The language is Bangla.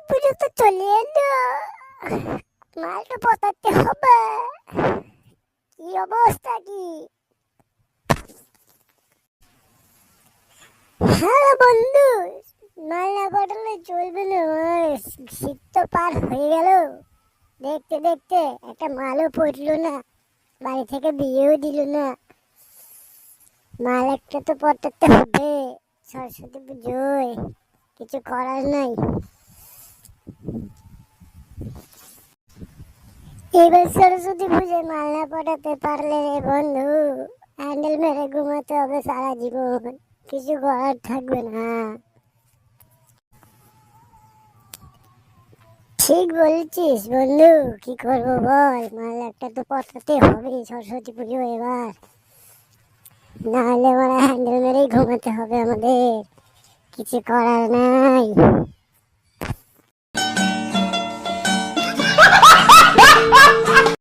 পুজো তো চলে এলো, মালটা পচাতে হবে। কি অবস্থা কি? হ্যাঁ বন্ধু, মাল না পটালে চলবে না। শীত তো পার হয়ে গেল, দেখতে দেখতে একটা মালও পড়লো না, বাড়ি থেকে বিয়েও দিল না। মাল একটা তো পটাতে হবে, সরস্বতী পুজোয় কিছু করার নাই। এবার সরস্বতী পুজোয় মাল না পটাতে পারলে রে বন্ধু, হ্যান্ডেল মেরে ঘুমাতে হবে সারা জীবন, কিছু করার থাকবে না। ঠিক বলছিস বন্ধু, কি করবো বল, মাল একটা তো পটাতে হবে সরস্বতী পুজো এবার, না হলে মানে হ্যান্ডেল মেরেই ঘুমাতে হবে আমাদের, কিছু করার নাই।